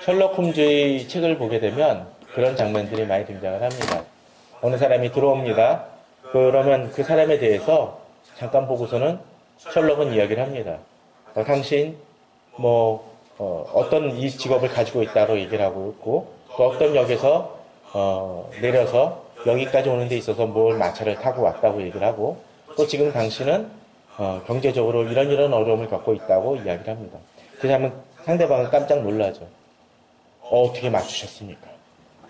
셜록 홈즈의 책을 보게 되면 그런 장면들이 많이 등장을 합니다. 어느 사람이 들어옵니다. 그러면 그 사람에 대해서 잠깐 보고서는 셜록은 이야기를 합니다. 당신 어떤 이 직업을 가지고 있다고 얘기를 하고 있고 또 어떤 역에서 내려서 여기까지 오는 데 있어서 뭘 마차를 타고 왔다고 얘기를 하고 또 지금 당신은 경제적으로 이런 어려움을 겪고 있다고 이야기를 합니다. 그 사람은 상대방은 깜짝 놀라죠. 어떻게 맞추셨습니까?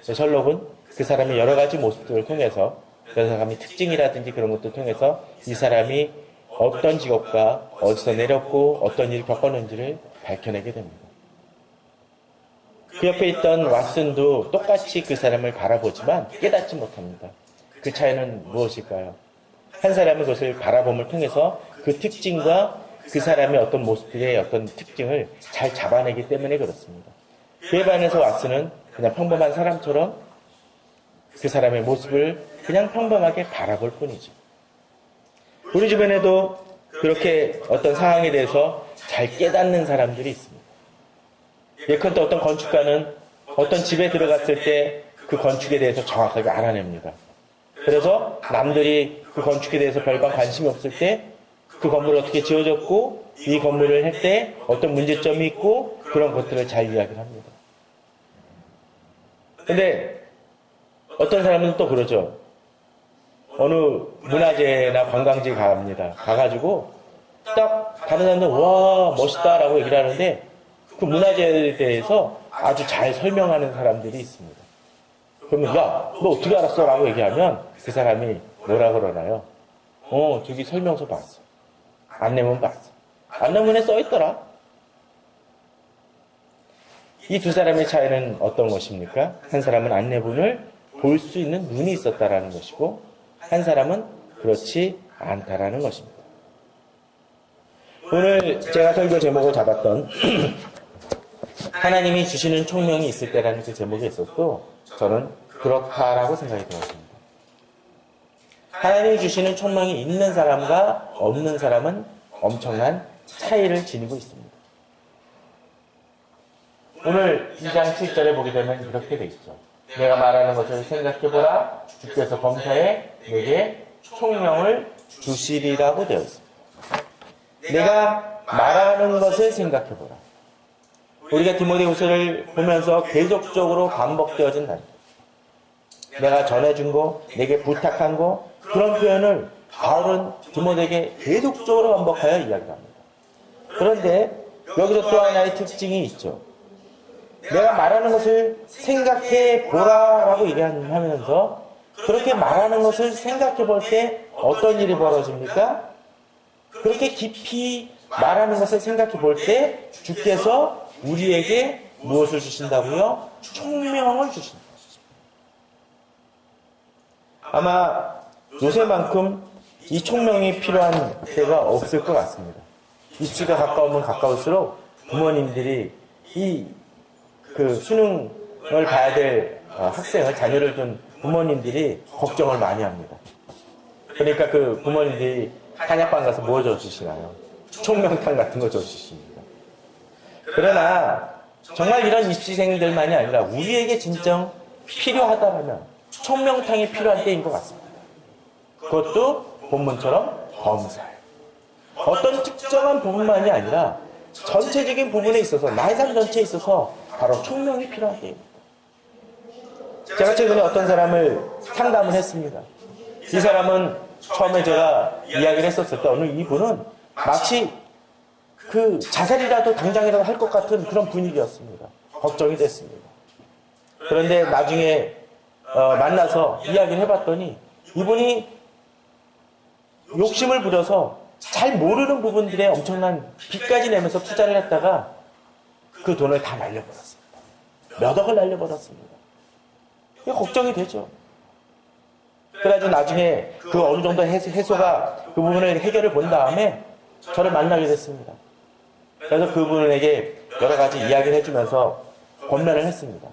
셜록은 그 사람의 여러 가지 모습들을 통해서 그 사람의 특징이라든지 그런 것들을 통해서 이 사람이 어떤 직업과 어디서 내렸고 어떤 일을 겪었는지를 밝혀내게 됩니다. 그 옆에 있던 왓슨도 똑같이 그 사람을 바라보지만 깨닫지 못합니다. 그 차이는 무엇일까요? 한 사람은 그것을 바라봄을 통해서 그 특징과 그 사람의 어떤 모습들의 어떤 특징을 잘 잡아내기 때문에 그렇습니다. 그에 반해서 왓슨은 그냥 평범한 사람처럼 그 사람의 모습을 그냥 평범하게 바라볼 뿐이죠. 우리 주변에도 그렇게 어떤 상황에 대해서 잘 깨닫는 사람들이 있습니다. 예컨대 어떤 건축가는 어떤 집에 들어갔을 때 그 건축에 대해서 정확하게 알아냅니다. 그래서 남들이 그 건축에 대해서 별반 관심이 없을 때 그 건물이 어떻게 지어졌고 이 건물을 할 때 어떤 문제점이 있고 그런 것들을 잘 이야기를 합니다. 근데 어떤 사람은 또 그러죠. 어느 문화재나 관광지 갑니다. 가가지고 딱 다른 사람들 와 멋있다라고 얘기를 하는데 그 문화재에 대해서 아주 잘 설명하는 사람들이 있습니다. 그러면 야 너 어떻게 알았어? 라고 얘기하면 그 사람이 뭐라 그러나요? 저기 설명서 봤어. 안내문 봤어. 안내문에 써있더라. 이 두 사람의 차이는 어떤 것입니까? 한 사람은 안내문을 볼 수 있는 눈이 있었다라는 것이고 한 사람은 그렇지 않다라는 것입니다. 오늘 제가 설교 제목을 잡았던 하나님이 주시는 총명이 있을 때라는 그 제목에 있어도 저는 그렇다라고 생각이 들었습니다. 하나님이 주시는 총명이 있는 사람과 없는 사람은 엄청난 차이를 지니고 있습니다. 오늘 2장 7절에 보게 되면 이렇게 돼 있죠. 내가 말하는 것을 생각해보라. 주께서 범사에 내게 총명을 주시리라고 되어 있습니다. 내가 말하는 것을 생각해보라. 우리가 디모데후서를 보면서 계속적으로 반복되어진 단어. 내가 전해준 거, 내게 부탁한 거, 그런 표현을 바울은 디모데에게 계속적으로 반복하여 이야기합니다. 그런데 여기서 또 하나의 특징이 있죠. 내가 말하는 것을 생각해 보라라고 얘기하면서 그렇게 말하는 것을 생각해 볼 때 어떤 일이 벌어집니까? 그렇게 깊이 말하는 것을 생각해 볼 때 주께서 우리에게 무엇을 주신다고요? 총명을 주신다. 아마 요새만큼 이 총명이 필요한 때가 없을 것 같습니다. 입시가 가까우면 가까울수록 부모님들이 그 수능을 봐야 될 학생을, 자녀를 둔 부모님들이 걱정을 많이 합니다. 그러니까 그 부모님들이 한약방 가서 뭐 줘주시나요? 총명탕 같은 거 줘주십니다. 그러나 정말 이런 입시생들만이 아니라 우리에게 진정 필요하다면 총명탕이 필요한 때인 것 같습니다. 그것도 본문처럼 범사에 어떤 특정한 부분만이 아니라 전체적인 부분에 있어서 나의 삶 전체에 있어서 바로 총명이 필요한 때입니다. 제가 최근에 어떤 사람을 상담을 했습니다. 이 사람은 처음에 제가 이야기를 했었을 때 어느 이분은 마치 그 자살이라도 당장이라도 할 것 같은 그런 분위기였습니다. 걱정이 됐습니다. 그런데 나중에 만나서 이야기를 해봤더니 이분이 욕심을 부려서 잘 모르는 부분들에 엄청난 빚까지 내면서 투자를 했다가 그 돈을 다 날려버렸습니다. 몇 억을 날려버렸습니다. 이게 걱정이 되죠. 그래가지고 나중에 그 어느 정도 해소가 그 부분을 해결을 본 다음에 저를 만나게 됐습니다. 그래서 그분에게 여러 가지 이야기를 해주면서 권면을 했습니다.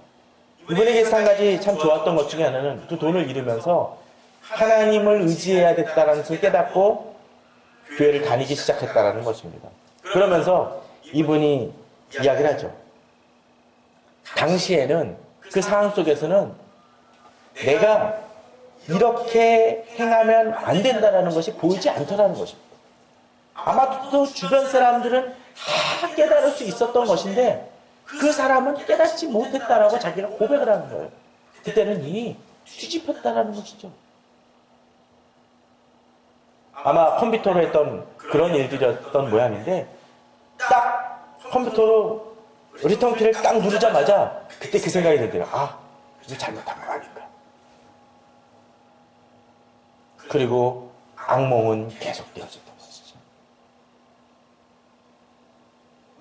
이분에게서 한 가지 참 좋았던 것 중에 하나는 그 돈을 잃으면서 하나님을 의지해야 됐다는 것을 깨닫고 교회를 다니기 시작했다는 것입니다. 그러면서 이분이 이야기를 하죠. 당시에는 그 상황 속에서는 내가 이렇게 행하면 안 된다는 것이 보이지 않더라는 것입니다. 아마도 주변 사람들은 다 깨달을 수 있었던 것인데 그 사람은 깨닫지 못했다라고 자기가 고백을 하는 거예요. 그때는 이미 뒤집혔다라는 것이죠. 아마 컴퓨터로 했던 그런 일들이었던 모양인데 딱 컴퓨터로 리턴 키를 딱 누르자마자 그때 그 생각이 들더라고요. 아, 이거 잘못한 거 아닌가. 그리고 악몽은 계속되어졌던 것이죠.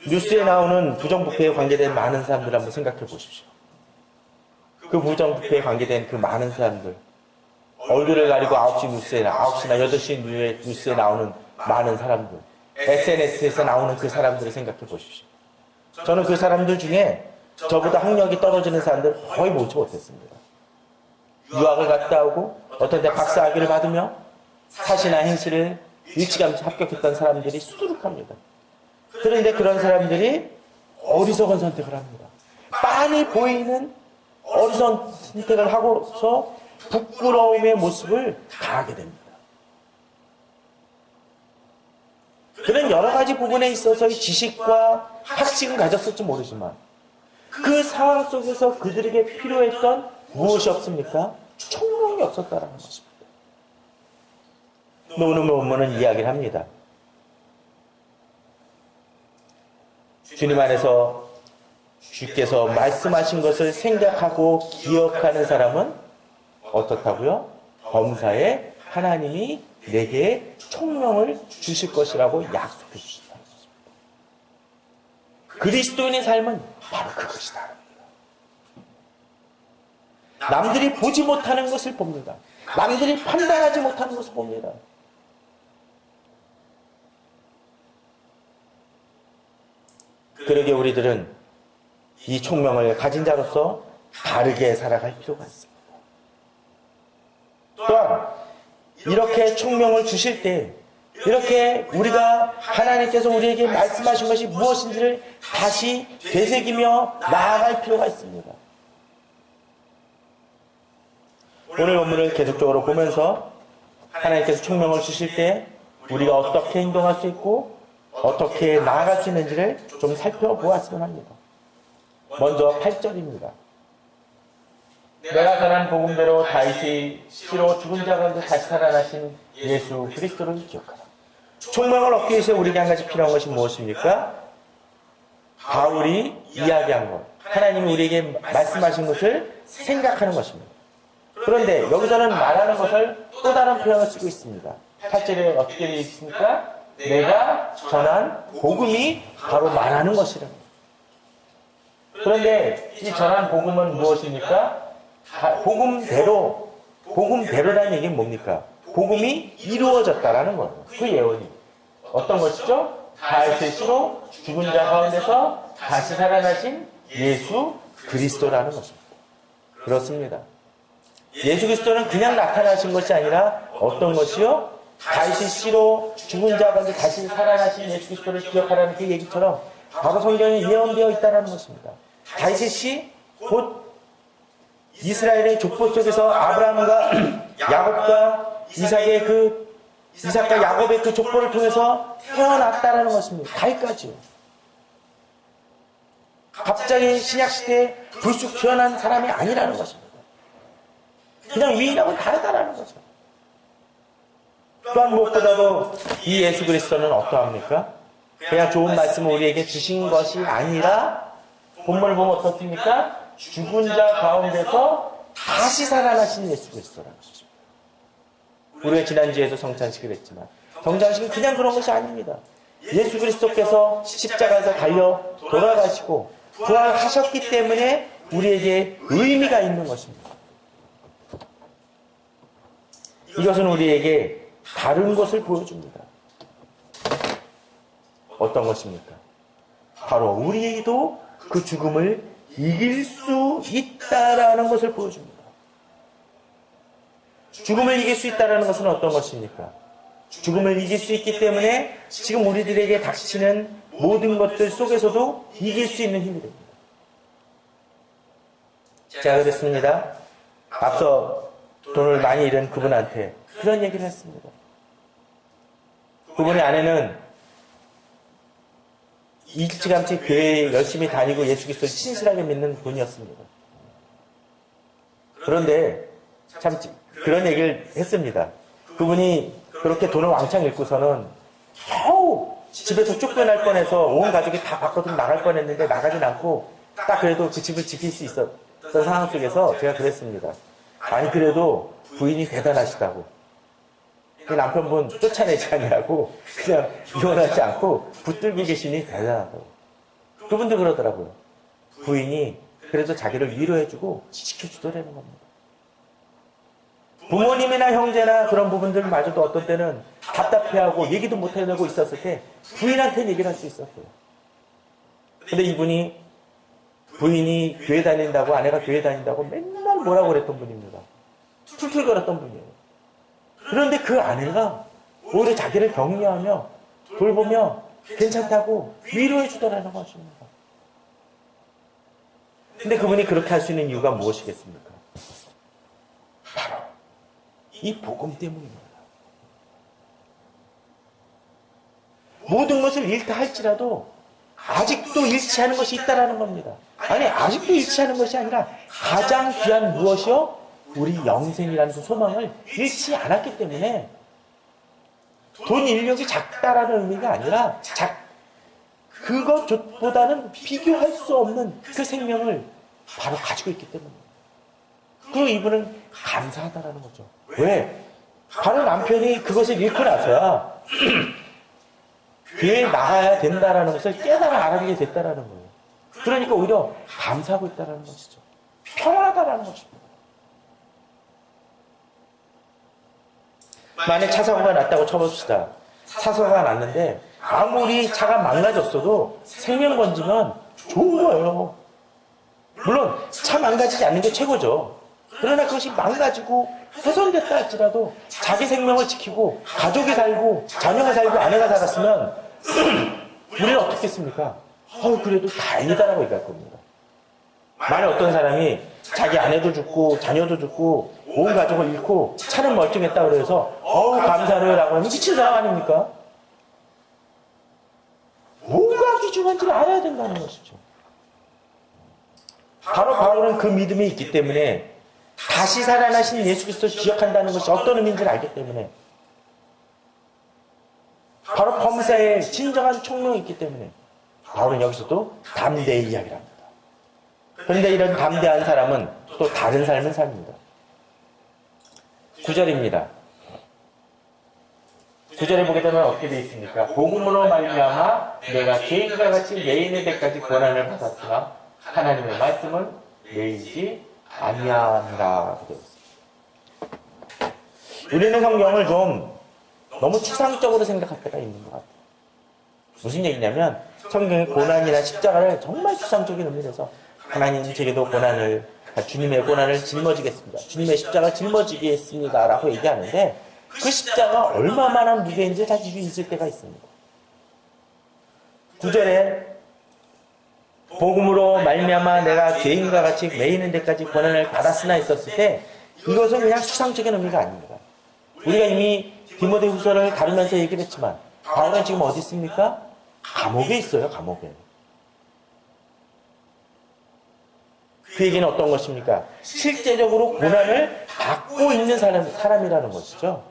뉴스에 나오는 부정부패에 관계된 많은 사람들 한번 생각해 보십시오. 그 부정부패에 관계된 그 많은 사람들, 얼굴을 가리고 9시나 8시 뉴스에 나오는 많은 사람들, SNS에서 나오는 그 사람들을 생각해 보십시오. 저는 그 사람들 중에 저보다 학력이 떨어지는 사람들 거의 보지 못했습니다. 유학을 갔다 오고 어떤 때 박사학위를 받으며 사시나 행시를 일찌감치 합격했던 사람들이 수두룩합니다. 그런데 그런 사람들이 어리석은 선택을 합니다. 빤히 보이는 어리석은 선택을 하고서 부끄러움의 모습을 다하게 됩니다. 그런 여러 가지 부분에 있어서의 지식과 학식은 가졌을지 모르지만 그 상황 속에서 그들에게 필요했던 무엇이 없습니까? 총명이 없었다는 것입니다. 오늘 본문은 이야기를 합니다. 주님 안에서 주께서 말씀하신 것을 생각하고 기억하는 사람은 어떻다고요? 범사에 하나님이 내게 총명을 주실 것이라고 약속해 주신다는 것입니다. 그리스도인의 삶은 바로 그것이다. 남들이 보지 못하는 것을 봅니다. 남들이 판단하지 못하는 것을 봅니다. 그러게 우리들은 이 총명을 가진 자로서 다르게 살아갈 필요가 있습니다. 또한 이렇게 총명을 주실 때 이렇게 우리가 하나님께서 우리에게 말씀하신 것이 무엇인지를 다시 되새기며 나아갈 필요가 있습니다. 오늘 본문을 계속적으로 보면서 하나님께서 총명을 주실 때 우리가 어떻게 행동할 수 있고 어떻게 나아갈 수 있는지를 좀 살펴보았으면 합니다. 먼저 8절입니다. 내가 전한 복음대로 다윗이 시로 죽은 자 가운데 다시 살아나신 예수 그리스도를 기억하라. 총명을 얻기 위해서 우리에게 한 가지 필요한 것이 무엇입니까? 바울이 이야기한 것, 하나님이 우리에게 말씀하신 것을 생각하는 것입니다. 그런데 여기서는 말하는 것을 또 다른 표현을 쓰고 있습니다. 8절에 어떻게 되어 있습니까? 내가 전한 복음이 바로 말하는 것이랍니다. 그런데 이 전한 복음은 무엇입니까? 복음대로라는 얘기는 뭡니까? 복음이 이루어졌다라는 거예요. 그 예언이. 어떤 것이죠? 다윗의 시로 죽은 자 가운데서 다시 살아나신 예수 그리스도라는 것입니다. 그렇습니다. 예수 그리스도는 그냥 나타나신 것이 아니라 어떤 것이요? 다윗의 시로 죽은 자 가운데 다시 살아나신 예수 그리스도를 기억하라는 그 얘기처럼 바로 성경에 예언되어 있다는 것입니다. 다윗의 시, 곧 이스라엘의 족보 속에서 아브라함과 야곱과 이삭과 야곱의 그 족보를 통해서 태어났다라는 것입니다. 다윗까지요. 갑자기 신약시대에 불쑥 태어난 사람이 아니라는 것입니다. 그냥 위인하고 다르다라는 거죠. 또한 무엇보다도 이 예수 그리스도는 어떠합니까? 그냥 좋은 말씀을 우리에게 주신 것이 아니라 본문을 보면 어떻습니까? 죽은 자 가운데서 다시 살아나신 예수 그리스도라는 것입니다. 우리가 지난주에도 성찬식을 했지만 성찬식은 그냥 그런 것이 아닙니다. 예수 그리스도께서 십자가에서 달려 돌아가시고 부활하셨기 때문에 우리에게 의미가 있는 것입니다. 이것은 우리에게 다른 것을 보여줍니다. 어떤 것입니까? 바로 우리에게도 그 죽음을 이길 수 있다라는 것을 보여줍니다. 죽음을 이길 수 있다라는 것은 어떤 것입니까? 죽음을 이길 수 있기 때문에 지금 우리들에게 닥치는 모든 것들 속에서도 이길 수 있는 힘이 됩니다. 제가 그랬습니다. 앞서 돈을 많이 잃은 그분한테 그런 얘기를 했습니다. 그분의 아내는 일찌감치 교회에 열심히 다니고 예수 그리스도를 신실하게 믿는 분이었습니다. 그런데 참 그런 얘기를 했습니다. 그분이 그렇게 돈을 왕창 잃고서는 겨우 집에서 쫓겨날 뻔해서 온 가족이 다 밖으로 나갈 뻔했는데 나가진 않고 딱 그래도 그 집을 지킬 수 있었던 상황 속에서 제가 그랬습니다. 아니 그래도 부인이 대단하시다고. 그 남편분 쫓아내지 않냐고 그냥 이혼하지 않고 붙들고 계시니 대단하다고. 그분도 그러더라고요. 부인이 그래도 자기를 위로해주고 지켜주더라는 겁니다. 부모님이나 형제나 그런 부분들마저도 어떤 때는 답답해하고 얘기도 못해내고 있었을 때 부인한테 얘기를 할 수 있었고요. 근데 이분이 부인이 교회 다닌다고 아내가 교회 다닌다고 맨날 뭐라고 그랬던 분입니다. 툴툴거렸던 분이에요. 그런데 그 아내가 오히려 자기를 격려하며 돌보며 괜찮다고 위로해 주더라는 것입니다. 근데 그분이 그렇게 할 수 있는 이유가 무엇이겠습니까? 바로 이 복음 때문입니다. 모든 것을 잃다 할지라도 아직도 잃지 않은 것이 있다라는 겁니다. 아니 아직도 잃지 않은 것이 아니라 가장 귀한 무엇이요? 우리 영생이라는 그 소망을 잃지 않았기 때문에 돈 인력이 작다라는 의미가 아니라 그것보다는 비교할 수 없는 그 생명을 바로 가지고 있기 때문에 그 이분은 감사하다라는 거죠. 왜? 바로 남편이 그것을 잃고 나서야 교회에 나가야 된다라는 것을 깨달아 알아보게 됐다라는 거예요. 그러니까 오히려 감사하고 있다라는 것이죠. 평안하다라는 것입니다. 만약 차 사고가 났다고 쳐봅시다. 차 사고가 났는데 아무리 차가 망가졌어도 생명 건지면 좋은 거예요. 물론 차 망가지지 않는 게 최고죠. 그러나 그것이 망가지고 훼손됐다 할지라도 자기 생명을 지키고 가족이 살고 자녀가 살고 아내가 살았으면 우리는 어떻겠습니까? 그래도 다행이다라고 얘기할 겁니다. 만약 어떤 사람이 자기 아내도 죽고 자녀도 죽고 온 가족을 잃고 차는 멀쩡했다고 그래서 감사해요 라고 하면 미친 사람 아닙니까? 뭐가 귀중한지를 알아야 된다는 것이죠. 바로 바울은 그 믿음이 있기 때문에 다시 살아나신 예수 그리스도를 기억한다는 것이 어떤 의미인지를 알기 때문에 바로 범사에 진정한 총명이 있기 때문에 바울은 여기서도 담대히 이야기를 합니다. 그런데 이런 담대한 사람은 또 다른 삶을 삽니다. 9절입니다. 9절에 보게 되면 어떻게 되어 있습니까? 복음으로 말미암아 내가 죄인과 같이 매이는 데까지 고난을 받았으나 하나님의 말씀을 매이지 아니하니라 되어 있습니다. 우리는 성경을 좀 너무 추상적으로 생각할 때가 있는 것 같아요. 무슨 얘기냐면 성경의 고난이나 십자가를 정말 추상적인 의미에서 하나님 제게도 고난을 주님의 고난을 짊어지겠습니다. 주님의 십자가 짊어지겠습니다 라고 얘기하는데 그 십자가 얼마만한 무게인지 사실 있을 때가 있습니다. 9절에 복음으로 말미암아 내가 죄인과 같이 매이는 데까지 고난을 받았으나 있었을 때 이것은 그냥 추상적인 의미가 아닙니다. 우리가 이미 디모데후서를 다루면서 얘기를 했지만 바울은 지금 어디 있습니까? 감옥에 있어요. 감옥에. 그 얘기는 어떤 것입니까? 실제적으로 고난을 받고 있는 사람이라는 것이죠.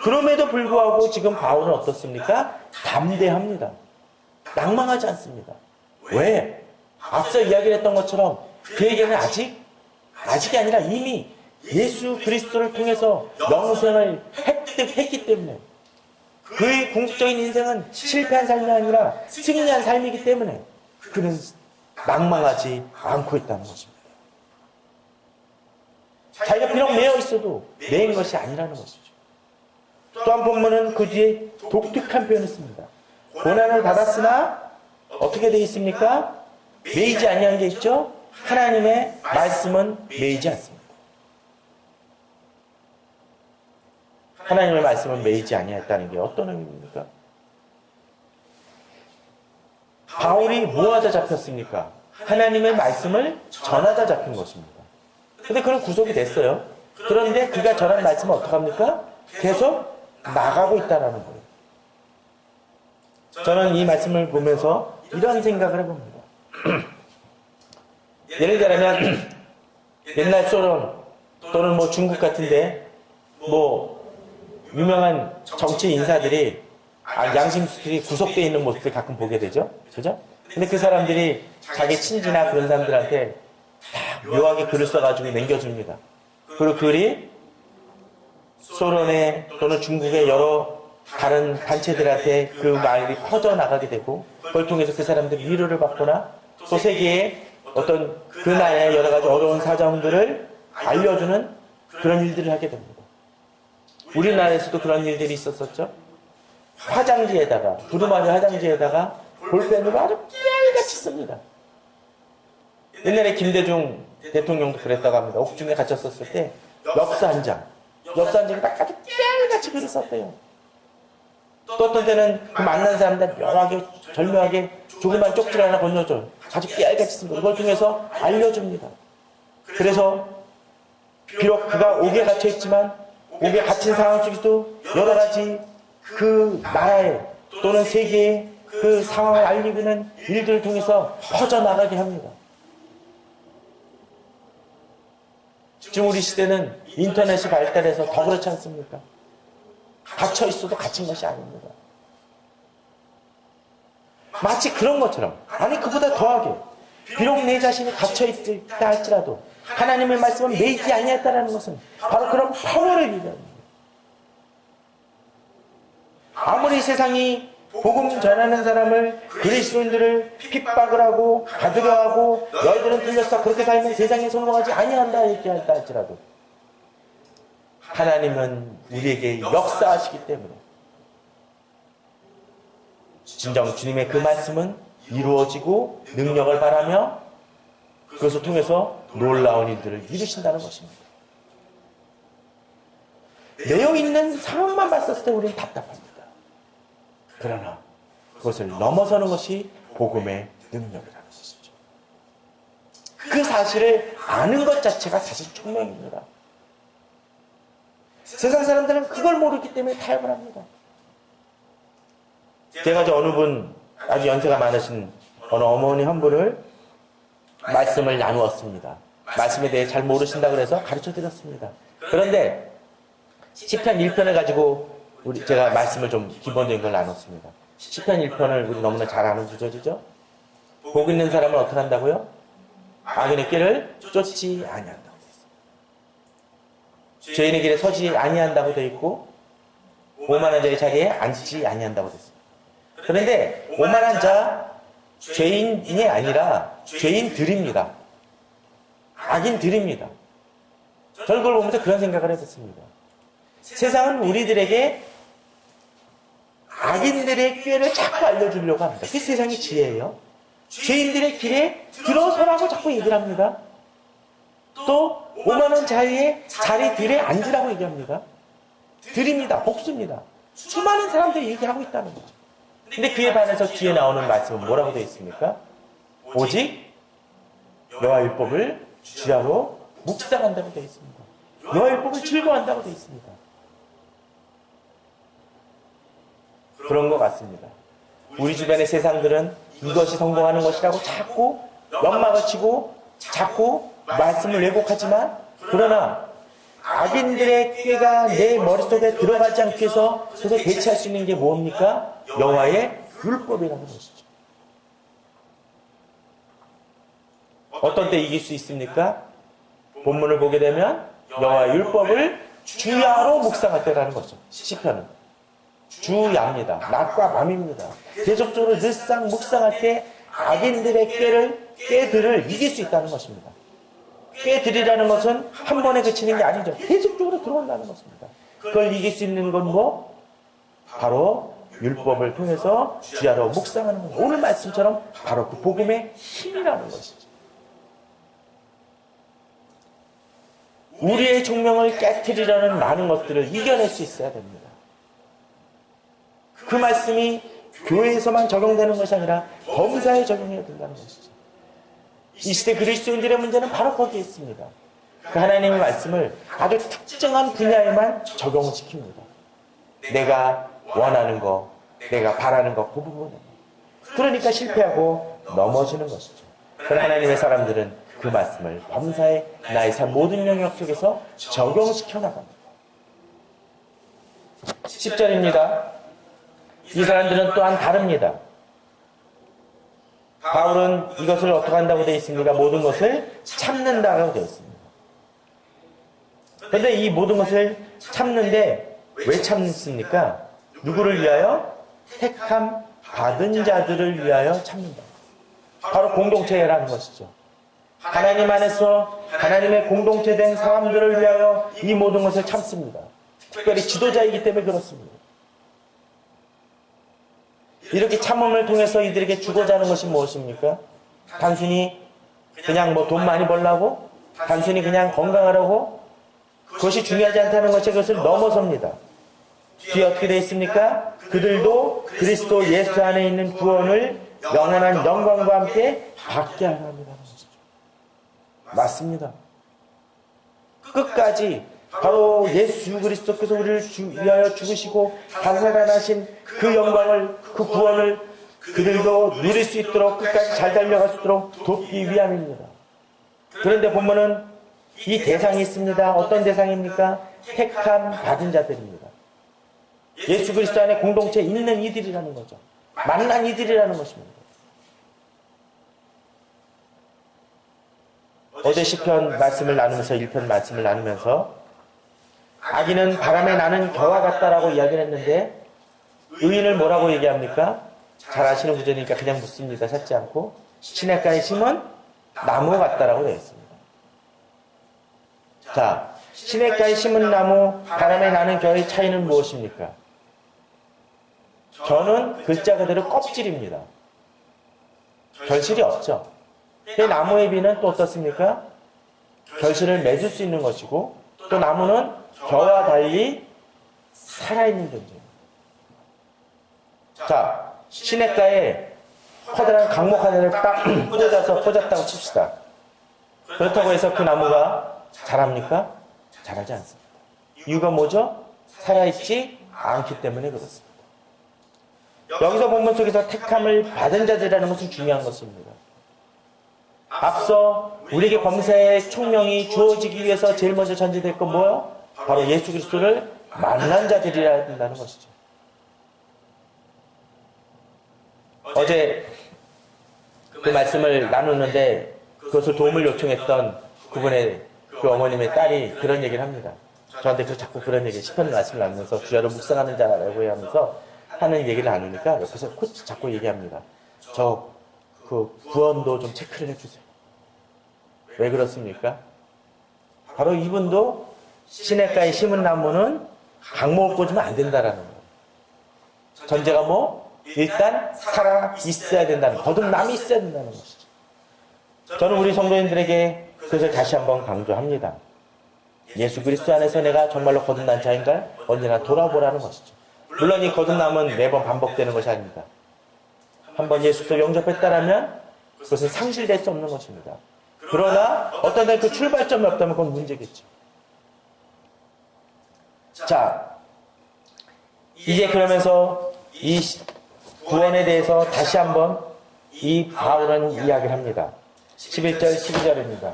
그럼에도 불구하고 지금 바울은 어떻습니까? 담대합니다. 낭망하지 않습니다. 왜? 앞서 이야기를 했던 것처럼 그에게는 아직이 아니라 이미 예수 그리스도를 통해서 영생을 획득했기 때문에 그의 궁극적인 인생은 실패한 삶이 아니라 승리한 삶이기 때문에 그는 낭망하지 않고 있다는 것입니다. 자기가 비록 매여 있어도 매인 것이 아니라는 것이죠. 또한 본문은 그 뒤에 독특한 표현을 씁니다. 고난을 받았으나 어떻게 되어 있습니까? 매이지 아니한 게 있죠? 하나님의 말씀은 매이지 않습니다. 하나님의 말씀은 매이지 아니했다는 게 어떤 의미입니까? 바울이 뭐 하다 잡혔습니까? 하나님의 말씀을 전하다 잡힌 것입니다. 근데 그는 구속이 됐어요. 그런데 그가 전한 말씀은 어떡합니까? 계속 나가고 있다는 거예요. 저는 이 말씀을 보면서 이런 생각을 해봅니다. 예를 들자면 옛날 소련 또는 뭐 중국 같은데 뭐 유명한 정치 인사들이 양심수들이 구속되어 있는 모습을 가끔 보게 되죠. 그죠? 근데 그 사람들이 자기 친지나 그런 사람들한테 다 묘하게 글을 써가지고 남겨줍니다. 그리고 글이 소련의 또는 중국의 여러 다른 단체들한테 그 말이 퍼져나가게 되고 그걸 통해서 그 사람들이 위로를 받거나 또 세계의 어떤 그 나라의 여러 가지 어려운 사정들을 알려주는 그런 일들을 하게 됩니다. 우리나라에서도 그런 일들이 있었었죠. 화장지에다가 두루마리 화장지에다가 볼펜으로 아주 깨알같이 씁니다. 옛날에 김대중 대통령도 그랬다고 합니다. 옥중에 갇혔었을 때 역사 한 장에다 아주 깨알같이 글을 썼대요. 또 어떤 때는 그 만난 사람들 묘하게 절묘하게 조그만 쪽지를 하나 건너줘요. 아주 깨알같이 씁니다. 그걸 통해서 알려줍니다. 그래서 비록 그가 옥에 갇혀있지만 옥에 갇힌 상황 속에서도 여러 가지 그 나라의 또는 세계의 그 상황을 알리는 일들을 통해서 퍼져나가게 합니다. 지금 우리 시대는 인터넷이 발달해서 더 그렇지 않습니까? 갇혀 있어도 갇힌 것이 아닙니다. 마치 그런 것처럼, 아니 그보다 더하게 비록 내 자신이 갇혀 있다 할지라도 하나님의 말씀은 매이지 아니했다라는 것은 바로 그런 파워를 얘기합니다. 아무리 세상이 복음 전하는 사람을 그리스도인들을 핍박을 하고 가두려 하고 너희들은 틀렸어 그렇게 살면 세상에 성공하지 아니한다 얘기한다 할지라도 하나님은 우리에게 역사하시기 때문에 진정 주님의 그 말씀은 이루어지고 능력을 바라며 그것을 통해서 놀라운 일들을 이루신다는 것입니다. 매여 있는 상황만 봤을 때 우리는 답답합니다. 그러나 그것을 넘어서는 것이 복음의 능력이라는 것이죠. 그 사실을 아는 것 자체가 사실 총명입니다. 세상 사람들은 그걸 모르기 때문에 타협을 합니다. 제가 어느 분 아주 연세가 많으신 어느 어머니 한 분을 말씀을 나누었습니다. 말씀에 대해 잘 모르신다 그래서 가르쳐 드렸습니다. 그런데 시편 1편을 가지고 제가 말씀을 좀 기본적인 걸 나눴습니다. 시편 1편을 우리 너무나 잘 아는 구절이죠. 복 있는 사람은 어떻게 한다고요? 악인의 길을 쫓지 아니한다고 되어 있습니다. 죄인의 길에 서지 아니한다고 되어 있고 오만한 자의 자리에 앉지 아니한다고 되어 있습니다. 그런데 오만한 자 죄인이 아니라 죄인들입니다. 악인들입니다. 저는 그걸 보면서 그런 생각을 해봤습니다. 세상은 우리들에게 악인들의 꾀를 자꾸 알려주려고 합니다. 그게 세상의 지혜예요. 죄인들의 길에 들어서라고 자꾸 얘기를 합니다. 또 오만한 자의 자리들에 앉으라고 얘기합니다. 들입니다. 복수입니다. 수많은 사람들이 얘기하고 있다는 거죠. 근데 그에 반해서 뒤에 나오는 말씀은 뭐라고 되어 있습니까? 오직 여호와 율법을 주야로 묵상한다고 되어 있습니다. 여호와 율법을 즐거워한다고 되어 있습니다. 그런 것 같습니다. 우리 주변의 세상들은 이것이 성공하는 것이라고 자꾸 연막을 치고 자꾸 말씀을 왜곡하지만 그러나 악인들의 꾀가 내 머릿속에 들어가지 않게 해서 그래서 대체할 수 있는 게 뭡니까? 여호와의 율법이라는 것이죠. 어떤 때 이길 수 있습니까? 본문을 보게 되면 여호와의 율법을 주야로 묵상할 때라는 거죠. 시편은. 주야입니다. 낮과 밤입니다. 계속적으로 늘상 묵상할 때 악인들의 꾀들을 이길 수 있다는 것입니다. 꾀들이라는 것은 한 번에 그치는 게 아니죠. 계속적으로 들어온다는 것입니다. 그걸 이길 수 있는 건 뭐? 바로 율법을 통해서 주야로 묵상하는 겁니다. 오늘 말씀처럼 바로 그 복음의 힘이라는 것이죠. 우리의 총명을 깨트리려는 많은 것들을 이겨낼 수 있어야 됩니다. 그 말씀이 교회에서만 적용되는 것이 아니라 범사에 적용해야 된다는 것이죠. 이 시대 그리스도인들의 문제는 바로 거기에 있습니다. 그 하나님의 말씀을 아주 특정한 분야에만 적용을 시킵니다. 내가 원하는 거, 내가 바라는 거, 그 부분에. 그러니까 실패하고 넘어지는 것이죠. 그러나 하나님의 사람들은 그 말씀을 범사에 나의 삶 모든 영역 속에서 적용시켜 나갑니다. 10절입니다. 이 사람들은 또한 다릅니다. 바울은 이것을 어떻게 한다고 되어 있습니까? 모든 것을 참는다고 되어 있습니다. 그런데 이 모든 것을 참는데 왜 참습니까? 누구를 위하여? 택함 받은 자들을 위하여 참는다. 바로 공동체라는 것이죠. 하나님 안에서 하나님의 공동체된 사람들을 위하여 이 모든 것을 참습니다. 특별히 지도자이기 때문에 그렇습니다. 이렇게 참음을 통해서 이들에게 주고자 하는 것이 무엇입니까? 단순히 그냥 돈 많이 벌라고? 단순히 그냥 건강하라고? 그것이 중요하지 않다는 것이 그것을 넘어섭니다. 뒤에 어떻게 되어 있습니까? 그들도 그리스도 예수 안에 있는 구원을 영원한 영광과 함께 받게 하랍니다. 맞습니다. 끝까지 바로 예수 그리스도께서 우리를 위하여 죽으시고 다시 살아나신 그 영광을, 그 구원을 그들도 누릴 수 있도록 끝까지 잘 달려갈 수 있도록 돕기 위함입니다. 그런데 보면은 이 대상이 있습니다. 어떤 대상입니까? 택함 받은 자들입니다. 예수 그리스도 안에 공동체에 있는 이들이라는 거죠. 만난 이들이라는 것입니다. 어제 시편 말씀을 나누면서 1편 말씀을 나누면서 악인은 바람에 나는 겨와 같다라고 이야기를 했는데 의인을 뭐라고 얘기합니까? 잘 아시는 구절이니까 그냥 묻습니다. 찾지 않고 시냇가에 심은 나무 같다라고 되어 있습니다. 자, 시냇가에 심은 나무, 바람에 나는 겨의 차이는 무엇입니까? 겨는 글자 그대로 껍질입니다. 결실이 없죠. 그 나무의 비는 또 어떻습니까? 결실을 맺을 수 있는 것이고 또 나무는 겨와 달리 살아있는 존재입니다. 자, 시냇가에 커다란 강목 하나를 딱 꽂았다고 칩시다. 그렇다고 해서 그 나무가 자랍니까? 자라지 않습니다. 이유가 뭐죠? 살아있지 않기 때문에 그렇습니다. 여기서 본문 속에서 택함을 받은 자들이라는 것은 중요한 것입니다. 앞서 우리에게 범사의 총명이 주어지기 위해서 제일 먼저 전제될 건 뭐요? 바로 예수 그리스도를 만난 자들이라 된다는 것이죠. 어제 그 말씀을 나누는데 그것을 도움을 요청했던 그분의 그 어머님의 딸이 그런 얘기를 합니다. 저한테 자꾸 그런 얘기, 시편 말씀을 나누면서 주야로 묵상하는 자라고 하면서 하는 얘기를 나누니까 옆에서 자꾸 얘기합니다. 그 구원도 좀 체크를 해주세요. 왜 그렇습니까? 바로 이분도 시냇가에 심은 나무는 강목을 꽂으면 안 된다라는 거예요. 전제가 일단 살아 있어야 된다는, 거듭남이 있어야 된다는 것이죠. 저는 우리 성도님들에게 그것을 다시 한번 강조합니다. 예수 그리스도 안에서 내가 정말로 거듭난 자인가 언제나 돌아보라는 것이죠. 물론 이 거듭남은 매번 반복되는 것이 아닙니다. 한번 예수 그리스도 영접했다라면 그것은 상실될 수 없는 것입니다. 그러나 어떤 날 그 출발점이 없다면 그건 문제겠죠. 자, 이제 그러면서 이 구원에 대해서 다시 한번 이 바울은 이야기를 합니다. 11절 12절입니다.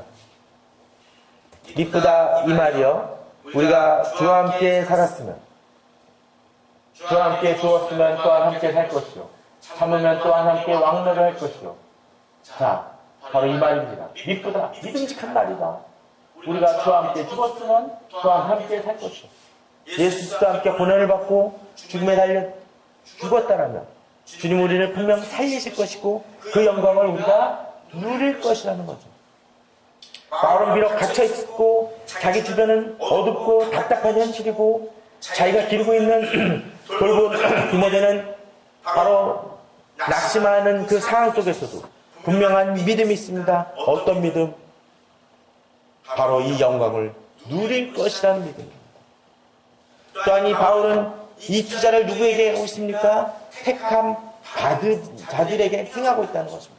미쁘다 이 말이여 우리가 주와 함께 살았으면 주와 함께 죽었으면 또한 함께 살 것이요 참으면 또한 함께 왕래를 할 것이요. 자, 바로 이 말입니다. 미쁘다, 믿음직한 말이다. 우리가 주와 함께 죽었으면 또한 함께 살 것이요. 예수 그리스도와 함께 고난을 받고 죽음에 달려 죽었다라면 주님 우리를 분명 살리실 것이고 그 영광을 우리가 누릴 것이라는 거죠. 바울은 비록 갇혀있고 자기 주변은 어둡고 답답한 현실이고 자기가 기르고 있는 돌본 부모되는 바로 낙심하는 그 상황 속에서도 분명한 믿음이 있습니다. 어떤 믿음? 바로 이 영광을 누릴 것이라는 믿음입니다. 또한 이 바울은 이 투자를 누구에게 하고 있습니까? 택함 받은 자들에게 행하고 있다는 것입니다.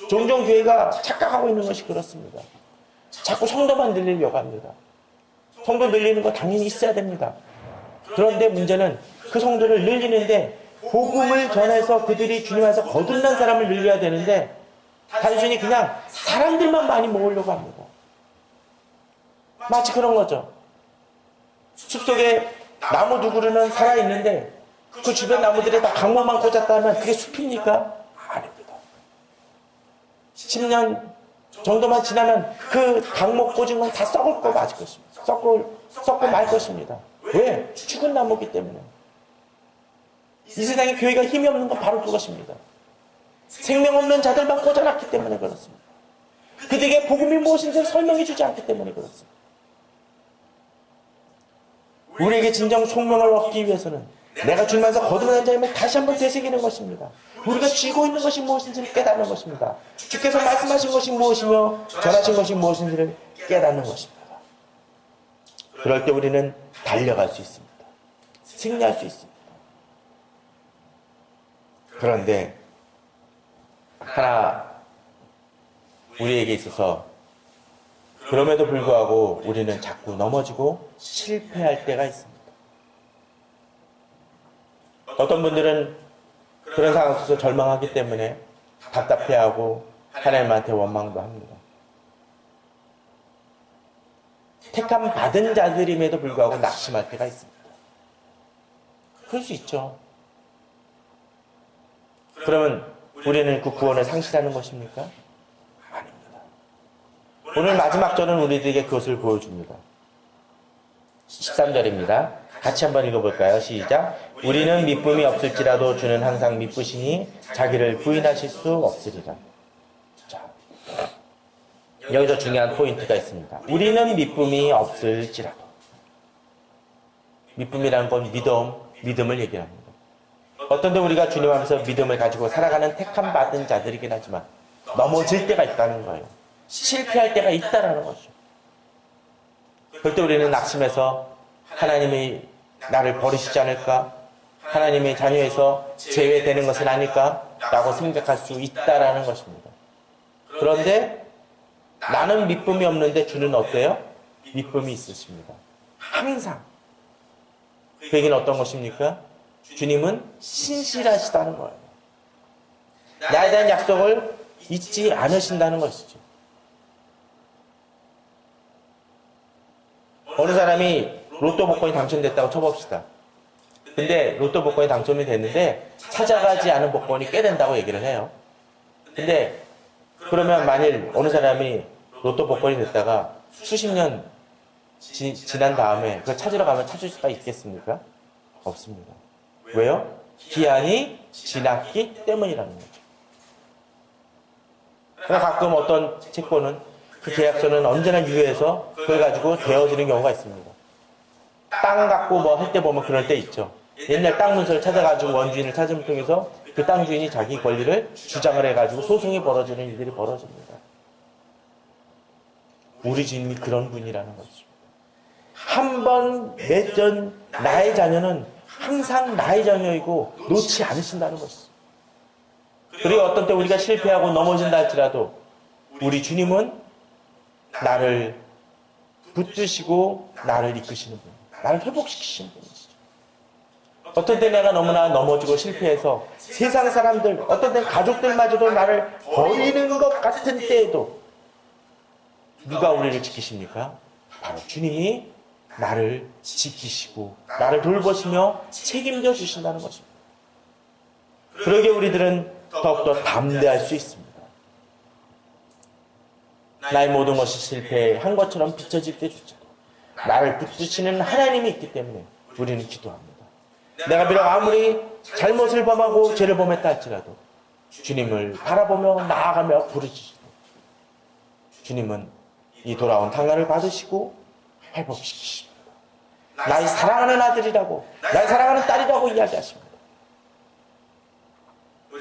종종 교회가 착각하고 있는 것이 그렇습니다. 자꾸 성도만 늘리려고 합니다. 성도 늘리는 거 당연히 있어야 됩니다. 그런데 문제는 그 성도를 늘리는데 복음을 전해서 그들이 주님 안에서 거듭난 사람을 늘려야 되는데 단순히 그냥 사람들만 많이 모으려고 합니다. 마치 그런 거죠. 숲속에 나무 두 그루는 살아있는데 그 주변 나무들이 다 강목만 꽂았다면 그게 숲입니까? 아닙니다. 10년 정도만 지나면 그 강목 꽂은 건 다 썩을 거 맞을 것입니다. 썩고 말 것입니다. 왜? 죽은 나무기 때문에. 이 세상에 교회가 힘이 없는 건 바로 그것입니다. 생명 없는 자들만 꽂아놨기 때문에 그렇습니다. 그들에게 복음이 무엇인지 설명해 주지 않기 때문에 그렇습니다. 우리에게 진정 총명을 얻기 위해서는 내가 주님께서 거듭난 자임을 다시 한번 되새기는 것입니다. 우리가 쥐고 있는 것이 무엇인지를 깨닫는 것입니다. 주께서 말씀하신 것이 무엇이며 전하신 것이 무엇인지를 깨닫는 것입니다. 그럴 때 우리는 달려갈 수 있습니다. 승리할 수 있습니다. 그런데 하나 우리에게 있어서 그럼에도 불구하고 우리는 자꾸 넘어지고 실패할 때가 있습니다. 어떤 분들은 그런 상황 속에서 절망하기 때문에 답답해하고 하나님한테 원망도 합니다. 택함 받은 자들임에도 불구하고 낙심할 때가 있습니다. 그럴 수 있죠. 그러면 우리는 그 구원을 상실하는 것입니까? 아닙니다. 오늘 마지막 절은 우리들에게 그것을 보여줍니다. 13절입니다. 같이 한번 읽어볼까요? 시작. 우리는 미쁨이 없을지라도 주는 항상 미쁘시니 자기를 부인하실 수 없으리라. 자, 여기서 중요한 포인트가 있습니다. 우리는 미쁨이 없을지라도. 미쁨이라는 건 믿음을 얘기합니다. 어떤데 우리가 주님 앞에서 믿음을 가지고 살아가는 택함 받은 자들이긴 하지만 넘어질 때가 있다는 거예요. 실패할 때가 있다는 거죠. 그럴 때 우리는 낙심해서 하나님이 나를 버리시지 않을까? 하나님의 자녀에서 제외되는 것은 아닐까? 라고 생각할 수 있다는 것입니다. 그런데 나는 미쁨이 없는데 주는 어때요? 미쁨이 있으십니다. 항상. 그 얘기는 어떤 것입니까? 주님은 신실하시다는 거예요. 나에 대한 약속을 잊지 않으신다는 것이죠. 어느 사람이 로또 복권이 당첨됐다고 쳐봅시다. 근데 로또 복권이 당첨이 됐는데 찾아가지 않은 복권이 꽤 된다고 얘기를 해요. 근데 그러면 만일 어느 사람이 로또 복권이 됐다가 수십 년 지난 다음에 그걸 찾으러 가면 찾을 수가 있겠습니까? 없습니다. 왜요? 기한이 지났기 때문이라는 거죠. 그러니까 가끔 어떤 채권은 그 계약서는 언제나 유효해서 그걸 가지고 되어지는 경우가 있습니다. 땅 갖고 뭐 할 때 보면 그럴 때 있죠. 옛날 땅 문서를 찾아가지고 원주인을 찾음을 통해서 그 땅 주인이 자기 권리를 주장을 해가지고 소송이 벌어지는 일들이 벌어집니다. 우리 주님이 그런 분이라는 거죠. 한 번 맺은 나의 자녀는 항상 나의 자녀이고 놓지 않으신다는 것이죠. 그리고 어떤 때 우리가 실패하고 넘어진다 할지라도 우리 주님은 나를 붙드시고 나를 이끄시는 분, 나를 회복시키시는 분이시죠. 어떤 때 내가 너무나 넘어지고 실패해서 세상 사람들, 어떤 때 가족들마저도 나를 버리는 것 같은 때에도 누가 우리를 지키십니까? 바로 주님이 나를 지키시고 나를 돌보시며 책임져 주신다는 것입니다. 그러기에 우리들은 더욱더 담대할 수 있습니다. 나의 모든 것이 실패한 것처럼 비춰질 때 주죠. 나를 붙드시는 하나님이 있기 때문에 우리는 기도합니다. 내가 비록 아무리 잘못을 범하고 죄를 범했다 할지라도 주님을 바라보며 나아가며 부르짖으시고 주님은 이 돌아온 당나를 받으시고 회복시키십니다. 나의 사랑하는 아들이라고, 나의 사랑하는 딸이라고 이야기하십니다.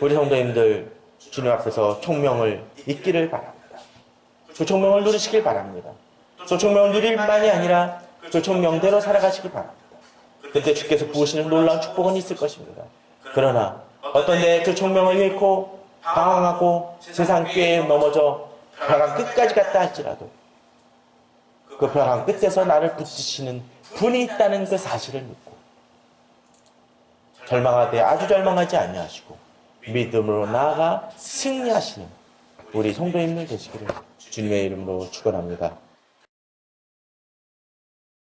우리 성도님들 주님 앞에서 총명을 잊기를 바랍니다. 그 총명을 누리시길 바랍니다. 그 총명을 누릴 뿐만이 아니라 그 총명대로 살아가시길 바랍니다. 그때 주께서 부으시는 놀라운 축복은 있을 것입니다. 그러나 어떤 때 그 총명을 잃고 방황하고 세상 꾀에 넘어져 벼랑 끝까지 갔다 할지라도 그 벼랑 끝에서 나를 붙이시는 분이 있다는 그 사실을 믿고 절망하되 아주 절망하지 아니하시고 믿음으로 나아가 승리하시는 우리 성도님들 되시기를 주님의 이름으로 축원합니다.